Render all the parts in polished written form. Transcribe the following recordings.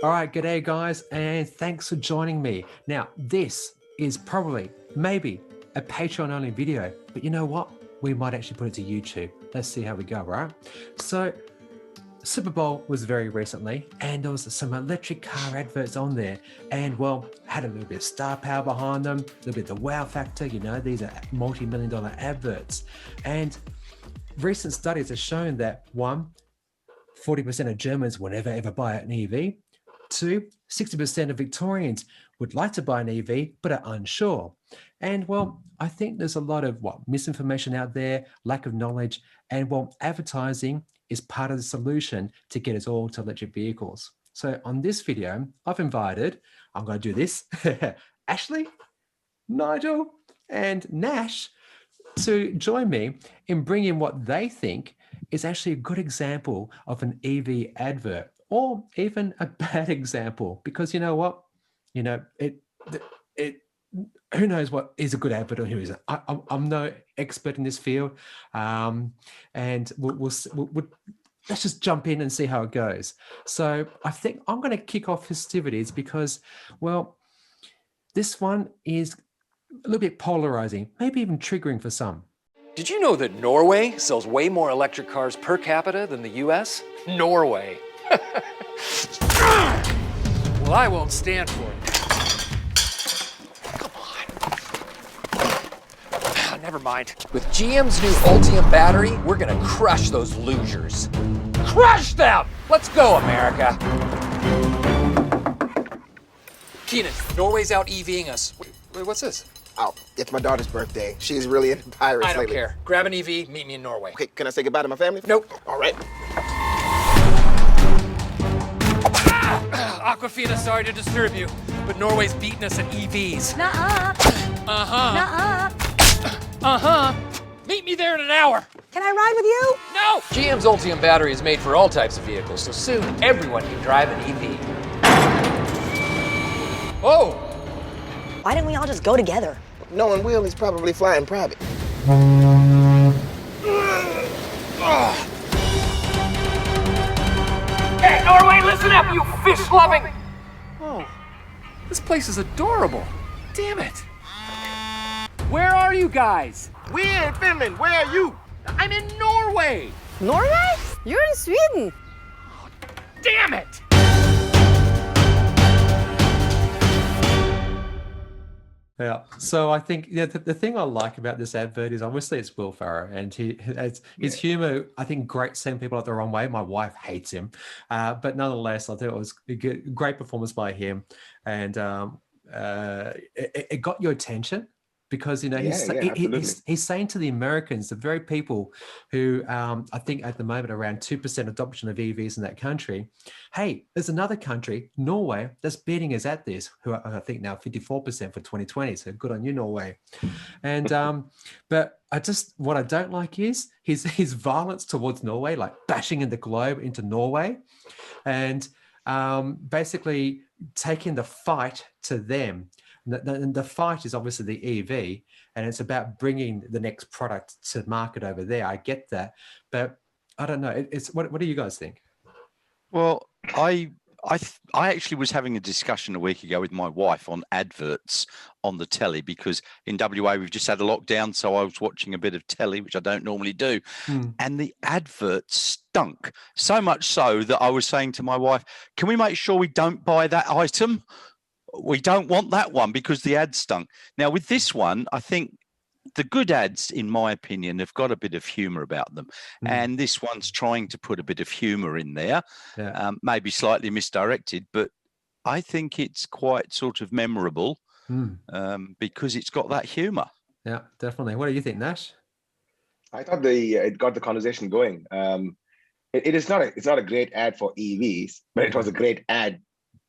All right, g'day guys, and thanks for joining me. Now, this is probably, maybe, a Patreon-only video, but you know what? We might actually put it to YouTube. Let's see how we go, right? So, Super Bowl was very recently, and there was some electric car adverts on there, and well, had a little bit of star power behind them, a little bit of the wow factor, you know, these are multi-million dollar adverts. And recent studies have shown that 40% of Germans will never ever buy an EV. 2, 60% of Victorians would like to buy an EV but are unsure. And well, I think there's a lot of misinformation out there, lack of knowledge, and well, advertising is part of the solution to get us all to electric vehicles. So on this video, I'm going to do this, Ashley, Nigel, and Nash to join me in bringing what they think is actually a good example of an EV advert, or even a bad example, because you know what, who knows what is a good advert or who isn't. I'm no expert in this field, and let's just jump in and see how it goes. So I think I'm going to kick off festivities because, well, this one is a little bit polarizing, maybe even triggering for some. Did you know that Norway sells way more electric cars per capita than the US? Norway. Well, I won't stand for it. Come on. Never mind. With GM's new Ultium battery, we're gonna crush those losers. Crush them! Let's go, America. Keenan, Norway's out EVing us. Wait, what's this? Oh, it's my daughter's birthday. She's really into pirates I don't lately. care. Grab an EV, meet me in Norway. Okay, can I say goodbye to my family? Nope. All right. Aquafina, sorry to disturb you, but Norway's beating us at EVs. Nuh-uh. Uh-huh. Nuh-uh. Uh-huh. Meet me there in an hour. Can I ride with you? No! GM's Ultium battery is made for all types of vehicles, so soon everyone can drive an EV. Oh! Why didn't we all just go together? Knowing Will, he's probably flying private. Hey, Norway, listen up, you fish-loving! Oh, this place is adorable. Damn it. Where are you guys? We're in Finland. Where are you? I'm in Norway! Norway? You're in Sweden. Damn it! Yeah. So I think the thing I like about this advert is obviously it's Will Ferrell, and his humor, I think, great sending people out the wrong way. My wife hates him, but nonetheless, I thought it was a great performance by him, and it got your attention. Because he's saying to the Americans, the very people who I think at the moment around 2% adoption of EVs in that country, hey, there's another country, Norway, that's beating us at this, who I think now 54% for 2020. So good on you, Norway. And but what I don't like is his violence towards Norway, like bashing in the globe into Norway, and basically taking the fight to them. The fight is obviously the EV, and it's about bringing the next product to market over there. I get that, but I don't know. What do you guys think? Well, I actually was having a discussion a week ago with my wife on adverts on the telly, because in WA we've just had a lockdown, so I was watching a bit of telly, which I don't normally do, and the adverts stunk so much so that I was saying to my wife, "Can we make sure we don't buy that item? We don't want that one because the ad stunk." Now with this one, I think the good ads, in my opinion, have got a bit of humor about them. And this one's trying to put a bit of humor in there, maybe slightly misdirected, but I think it's quite sort of memorable because it's got that humor. Yeah, definitely. What do you think, Nash? I thought it got the conversation going. It's not a great ad for EVs, but it was a great ad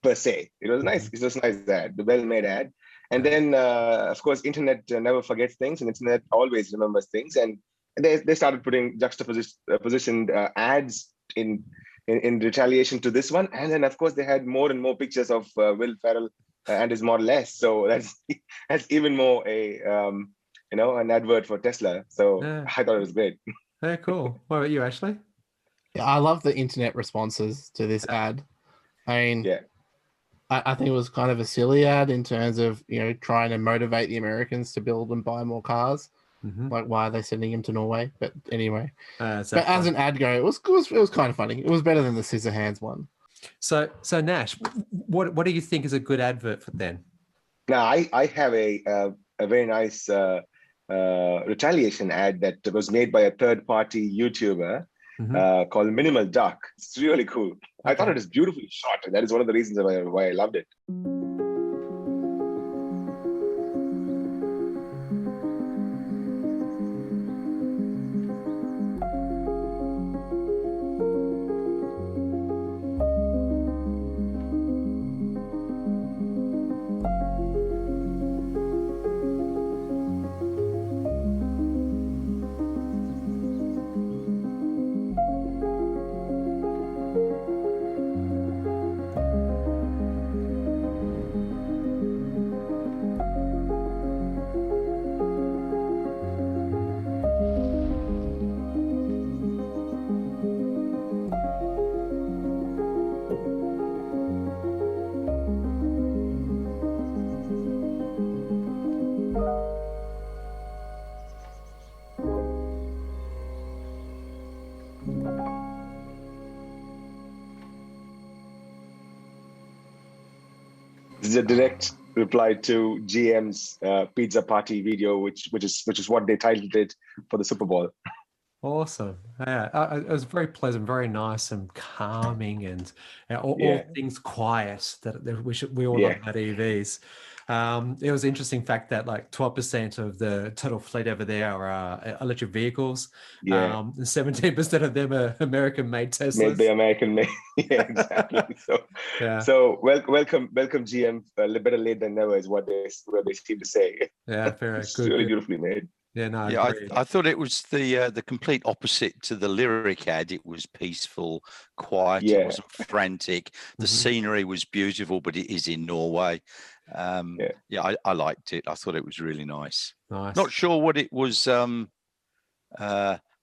per se. It was nice. It's just a nice ad, the well-made ad. And then, of course, internet never forgets things, and internet always remembers things. And they started putting juxtapositioned ads in retaliation to this one. And then, of course, they had more and more pictures of Will Ferrell and his Model S. So that's even more an advert for Tesla. So I thought it was great. Very cool. What about you, Ashley? Yeah, I love the internet responses to this ad. I mean, I think it was kind of a silly ad in terms of, trying to motivate the Americans to build and buy more cars. Mhm. Like, why are they sending him to Norway? But anyway, but as Exactly. an ad go, it was kind of funny. It was better than the ScissorHands one. So Nash, what do you think is a good advert for then? Now, I have a very nice retaliation ad that was made by a third-party YouTuber called Minimal Duck. It's really cool. I thought it was beautifully shot. That is one of the reasons why I loved it. This is a direct reply to GM's pizza party video, which is what they titled it for the Super Bowl. Awesome. Yeah, it was very pleasant, very nice and calming, and all things quiet that we all love about EVs. It was an interesting fact that like 12% of the total fleet over there are electric vehicles. 17% of them are American-made Teslas. Made by American-made. Yeah, exactly. So welcome GM. Better late than never is what they seem to say. Yeah, very it's good. Really beautifully made. Yeah, no, I thought it was the complete opposite to the lyric ad. It was peaceful, quiet. It wasn't frantic. The scenery was beautiful, but it is in Norway. I liked it. I thought it was really nice. Not sure what it was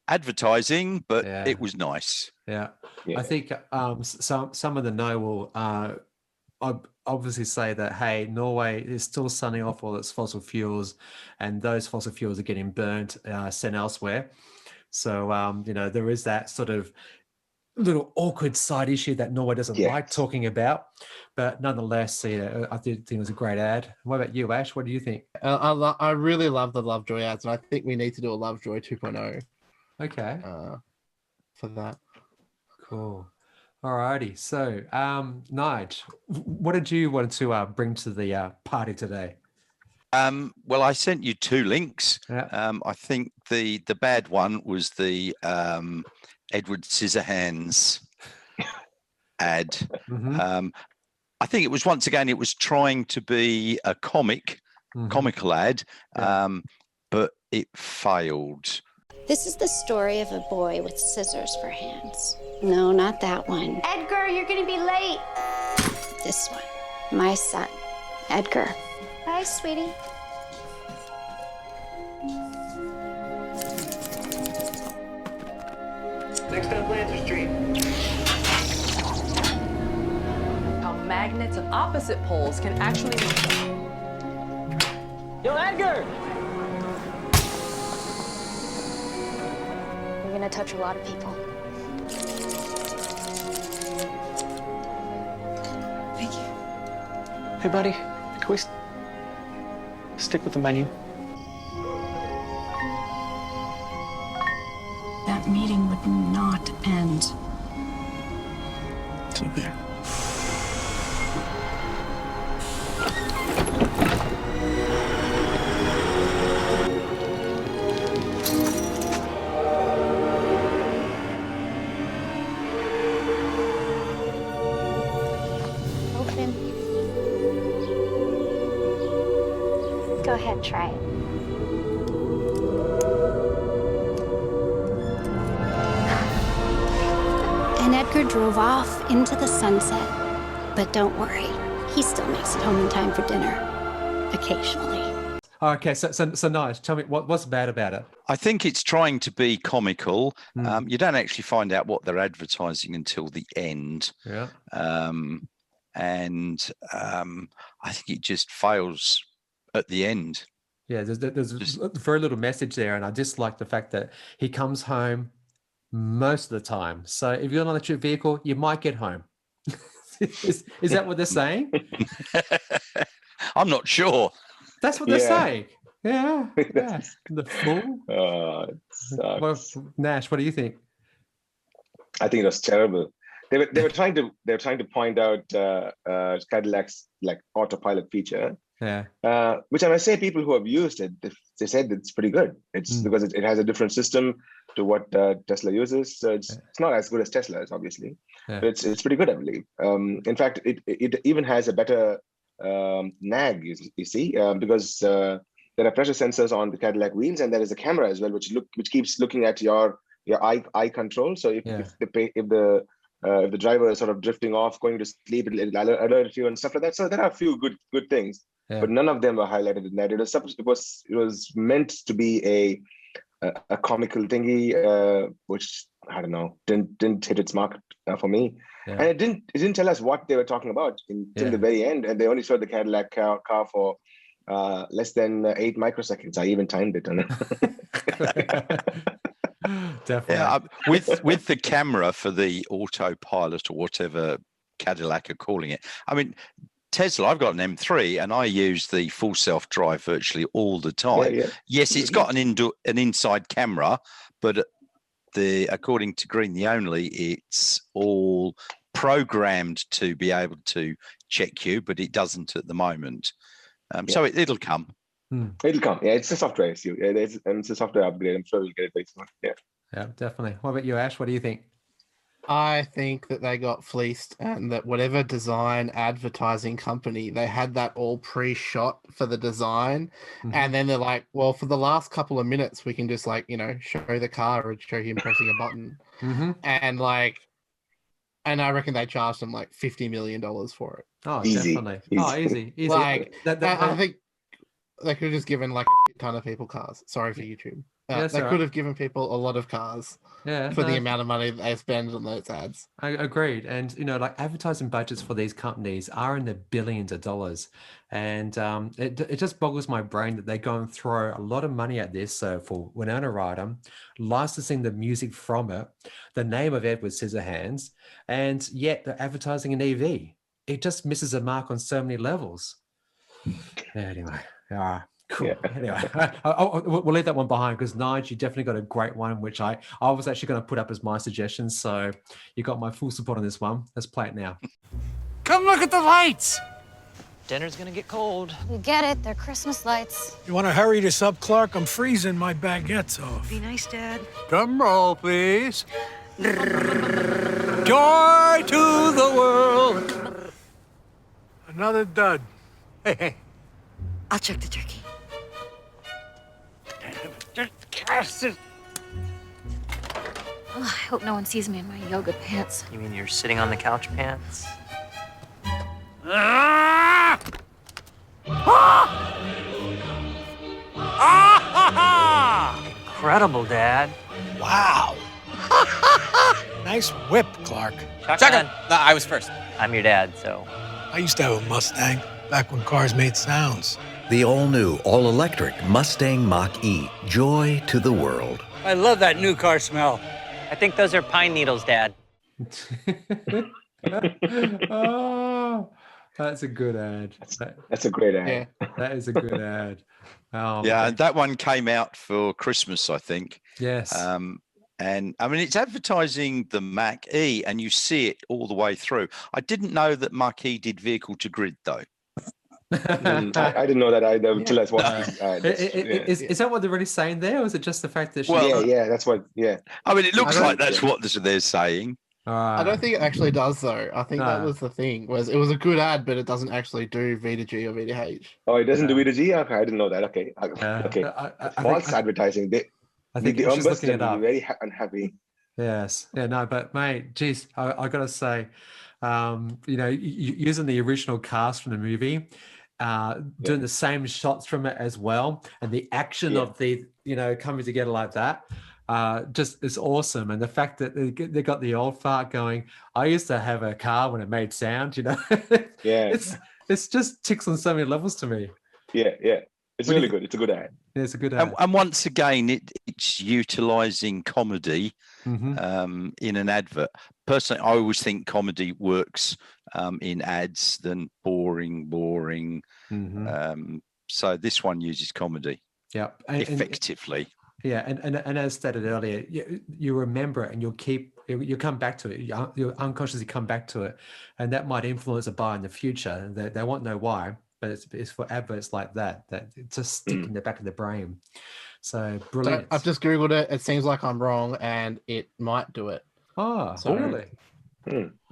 advertising, but it was nice. Yeah. I think some of the no will obviously say that, hey, Norway is still sunning off all its fossil fuels, and those fossil fuels are getting burnt, sent elsewhere. So there is that sort of little awkward side issue that Norway doesn't like talking about, but nonetheless, I did think it was a great ad. What about you, Ash? What do you think? I really love the Lovejoy ads, and I think we need to do a Lovejoy 2.0. Okay. For that. Cool. Alrighty. So, Nige, what did you want to bring to the party today? Well, I sent you two links. I think the bad one was the Edward ScissorHands ad. I think it was, once again, it was trying to be a comical ad, but it failed. This is the story of a boy with scissors for hands. No, not that one. Edgar, you're gonna be late. This one. My son, Edgar. Bye, sweetie. Next up, Lancer Street. How magnets of opposite poles can actually Yo, Edgar! You're gonna touch a lot of people. Thank you. Hey, buddy, can we stick with the menu? That meeting would not end. Too bad. Open. Go ahead, try it. And Edgar drove off into the sunset. But don't worry, he still makes it home in time for dinner. Occasionally. Okay, so nice. Tell me what's bad about it. I think it's trying to be comical. You don't actually find out what they're advertising until the end. Yeah. and I think it just fails at the end. Yeah, there's very little message there, and I just like the fact that he comes home most of the time. So if you're an electric vehicle, you might get home. Is that what they're saying? I'm not sure. That's what they're saying. Yeah. The fool. It sucks. Well, Nash, what do you think? I think it was terrible. They were trying to point out Cadillac's like autopilot feature. Yeah. Which I must say, people who have used it, they said it's pretty good. It's because it has a different system to what Tesla uses. So it's not as good as Tesla's, obviously, but it's pretty good, I believe. In fact, it even has a better nag, you see, because there are pressure sensors on the Cadillac wheels, and there is a camera as well, which keeps looking at your eye control. So if the driver is sort of drifting off, going to sleep, it'll alert you and stuff like that. So there are a few good things, but none of them were highlighted in that. It was meant to be a comical thingy, which I don't know, didn't hit its mark for me. And it didn't tell us what they were talking about until the very end, and they only showed the Cadillac car for less than 8 microseconds. I even timed it. Definitely. Yeah, with the camera for the autopilot or whatever Cadillac are calling it. I mean, Tesla, I've got an M3 and I use the full self-drive virtually all the time. Yes, it's got an inside camera, but according to Green the Only, it's all programmed to be able to check you, but it doesn't at the moment. So it'll come. It'll come. Yeah, it's a software issue. It's a software upgrade. I'm sure we'll get it very soon. Yeah, definitely. What about you, Ash? What do you think? I think that they got fleeced, and that whatever design advertising company, they had that all pre-shot for the design. And then they're like, well, for the last couple of minutes, we can just show the car and show him pressing a button. And I reckon they charged them like $50 million for it. Oh, definitely. Oh, easy. I think they could have just given like a shit ton of people cars. Sorry for YouTube. They could have given people a lot of cars for the amount of money they spend on those ads. I agreed. And, like advertising budgets for these companies are in the billions of dollars. And it just boggles my brain that they go and throw a lot of money at this. So for Winona Ryder, licensing the music from it, the name of Edward ScissorHands, and yet they're advertising an EV. It just misses a mark on so many levels. Anyway, cool. Yeah. Anyway, we'll leave that one behind because Nige, you definitely got a great one, which I was actually going to put up as my suggestion. So you got my full support on this one. Let's play it now. Come look at the lights. Dinner's gonna get cold. You get it. They're Christmas lights. You want to hurry this up, Clark? I'm freezing my baguettes off. Be nice, Dad. Drum roll, please. Joy to the world. Another dud. Hey. I'll check the turkey. Oh, I hope no one sees me in my yoga pants. You mean you're sitting on the couch pants? Incredible, Dad. Wow. Nice whip, Clark. Second. No, I was first. I'm your dad, so. I used to have a Mustang back when cars made sounds. The all-new, all-electric Mustang Mach-E. Joy to the world. I love that new car smell. I think those are pine needles, Dad. Oh, that's a good ad. That's a great ad. Yeah. That is a good ad. Yeah, that one came out for Christmas, I think. Yes. And I mean, it's advertising the Mach-E, and you see it all the way through. I didn't know that Mach-E did vehicle to grid, though. I didn't know that either until I watched Is that what they're really saying there, or is it just the fact that? That's what. Yeah. I mean, it looks like that's what they're saying. I don't think it actually does, though. I think that was the thing. It was a good ad, but it doesn't actually do V to G or V to H. Oh, it doesn't do V to G? Okay, I didn't know that. Okay. False advertising. I think the just looking it up. Very unhappy. Yes. Yeah. No, but mate, geez, I gotta say, using the original cast from the movie, doing the same shots from it as well, and the action of the coming together like that. just is awesome. And the fact that they got the old fart going. I used to have a car when it made sound, you know. Yeah. It's just ticks on so many levels to me. Yeah. It's really good. It's a good ad. Yeah, it's a good ad. And once again, it's utilising comedy in an advert. Personally, I always think comedy works in ads than boring. So this one uses comedy. Yeah, effectively. And as stated earlier, you remember it, and you'll come back to it. You'll unconsciously come back to it, and that might influence a buyer in the future. They won't know why, but it's for adverts like that it's just stick in the back of the brain. So brilliant. So I've just Googled it. It seems like I'm wrong, and it might do it. Oh, so, really?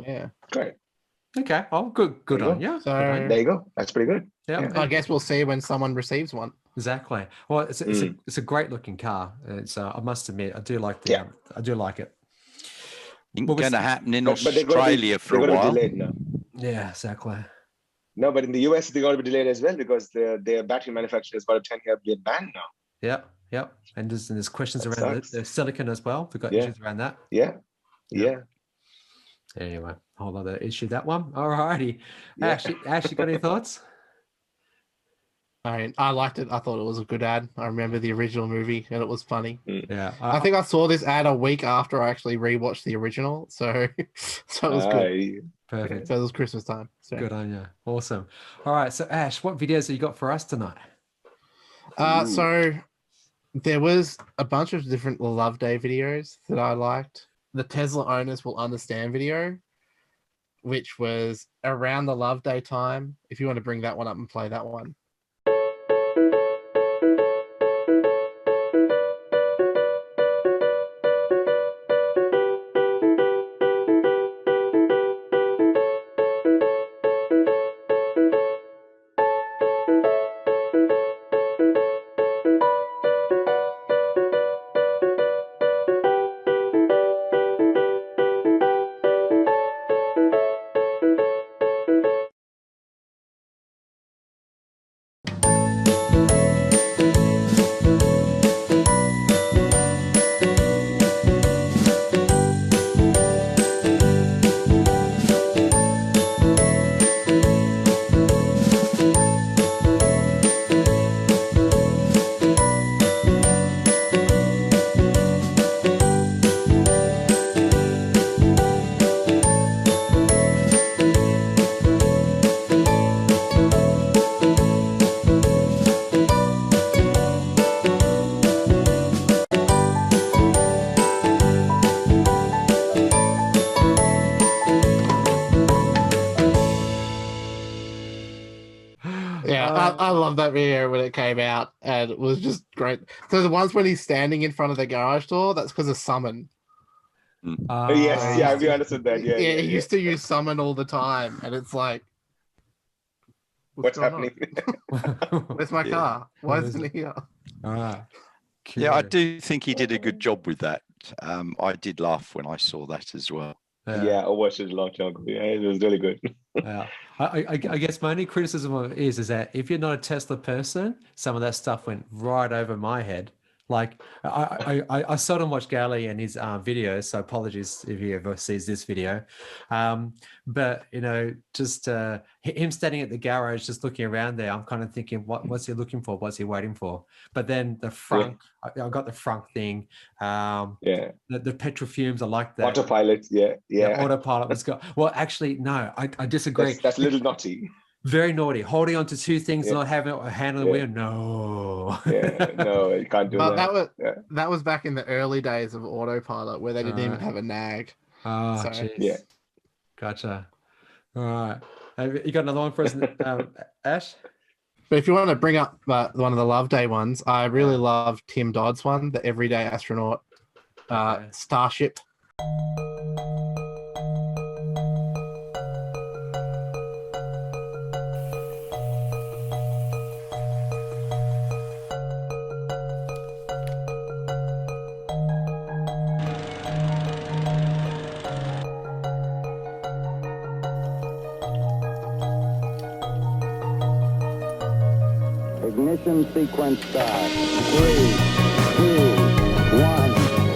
Yeah. Great. Okay. Oh, good on you. So there you go. That's pretty good. Yeah. I guess we'll see when someone receives one. Exactly. Well, it's a great looking car. It's I must admit, I do like I do like it. It's going to happen in Australia for a while. Delayed now. Yeah, exactly. No, but in the US, they're going to be delayed as well because their battery manufacturer has got a 10-year ban now. Yep. And there's questions around the silicon as well. We've got issues around that. Yeah. Anyway, whole other issue, that one. All righty. Ash, you got any thoughts? I liked it. I thought it was a good ad. I remember the original movie and it was funny. Yeah. I think I saw this ad a week after I actually rewatched the original. So it was good. Perfect. So it was Christmas time. So. Good on you. Awesome. All right. So Ash, what videos have you got for us tonight? So there was a bunch of different Loveday videos that I liked. The Tesla owners will understand video, which was around the Loveday time. If you want to bring that one up and play that one. I love that video when it came out, and it was just great. So the ones when he's standing in front of the garage door, that's because of summon. Yes, we understood that. Yeah, he used to use summon all the time, and it's like, what's happening? Where's my car? Why isn't it here? Yeah, I do think he did a good job with that. I did laugh when I saw that as well. Yeah, I watched it a long time ago. Yeah, it was really good. Yeah, I guess my only criticism of it is that if you're not a Tesla person, some of that stuff went right over my head. Like I seldom watch Gally and his videos, so apologies if he ever sees this video. But you know, just him standing at the garage, just looking around there, I'm kind of thinking, what's he looking for? What's he waiting for? But then the frunk, I got the frunk thing. The petrol fumes, I like that. Autopilot, yeah. Autopilot was good. Well, actually, no, I disagree. That's a little naughty. Very naughty. Holding on to two things, not having a hand on the wheel. No. No, you can't do that. That was back in the early days of autopilot where they didn't even have a nag. Oh, so, yeah. Gotcha. All right. You got another one for us, Ash? But if you want to bring up one of the Loveday ones, I really love Tim Dodd's one, the Everyday Astronaut Starship. Ignition sequence start. 3, 2, 1.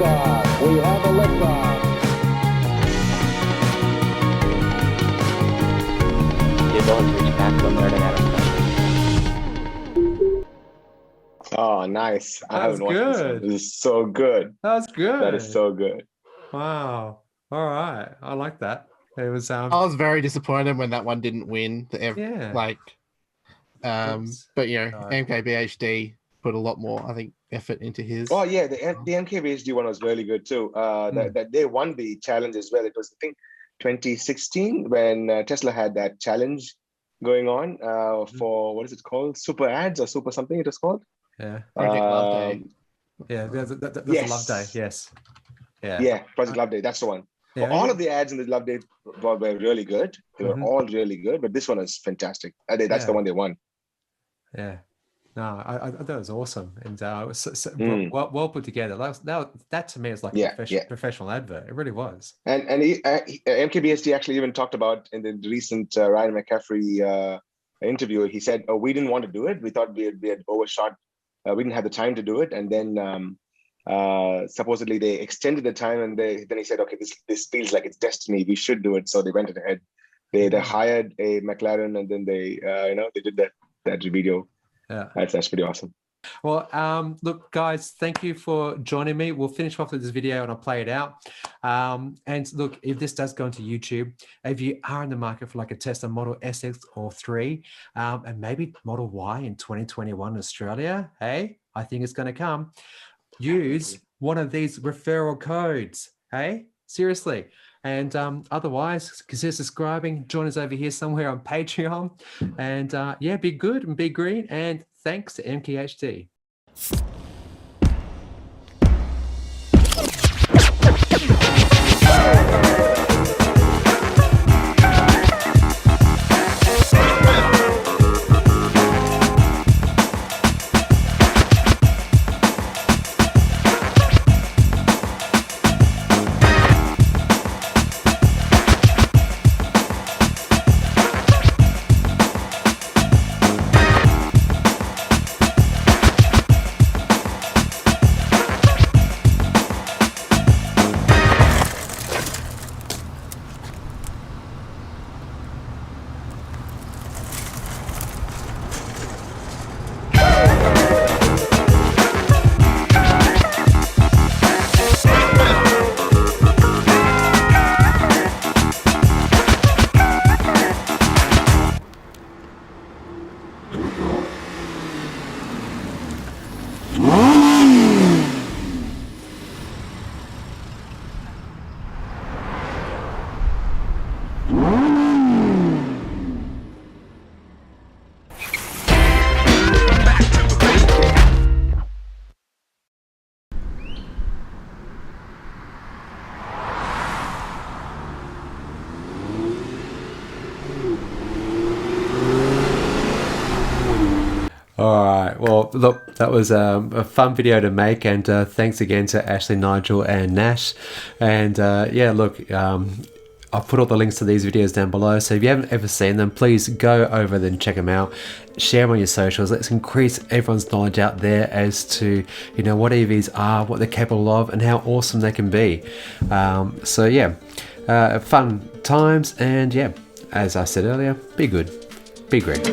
liftoff. We have a liftoff. The ability to reach back from there to have Oh, nice. I That was haven't watched this one. good. This is so good. That was good. That is so good. Wow. All right. I like that. It was I was very disappointed when that one didn't win. Yeah. But you know, MKBHD put a lot more, I think, effort into his. Oh yeah, the MKBHD one was really good too. That they won the challenge as well. It was, I think, 2016 when Tesla had that challenge going on for, what is it called? Super ads or super something it was called? Yeah. Project Loveday. Yeah, that's yes. a Loveday. Yes. Yeah. Yeah, Project Loveday. That's the one. Yeah, All of the ads in the Loveday were really good. They were all really good, but this one is fantastic. That's the one they won. Yeah. No, I thought it was awesome, and it was well put together. That to me is like a professional advert. It really was. And MKBHD actually even talked about in the recent Ryan McCaffrey interview. He said, "Oh, we didn't want to do it. We thought we had overshot. We didn't have the time to do it, and then supposedly they extended the time, and then he said, okay, this feels like it's destiny. We should do it." So they went ahead. They hired a McLaren, and then they they did that video. Yeah, that's pretty awesome. Well, look, guys, thank you for joining me. We'll finish off with this video and I'll play it out. And look, if this does go into YouTube, if you are in the market for like a Tesla Model SX or 3, and maybe Model Y in 2021 in Australia, hey, I think it's going to come. Use one of these referral codes, hey? Seriously. And otherwise, consider subscribing. Join us over here somewhere on Patreon. And yeah, be good and be green. And thanks to MKHD. All right. Well, look, that was a fun video to make, and thanks again to Ashley, Nigel, and Nash. And yeah, look, I'll put all the links to these videos down below. So if you haven't ever seen them, please go over them and check them out. Share them on your socials. Let's increase everyone's knowledge out there as to what EVs are, what they're capable of, and how awesome they can be. So yeah, fun times, and yeah, as I said earlier, be good, be great.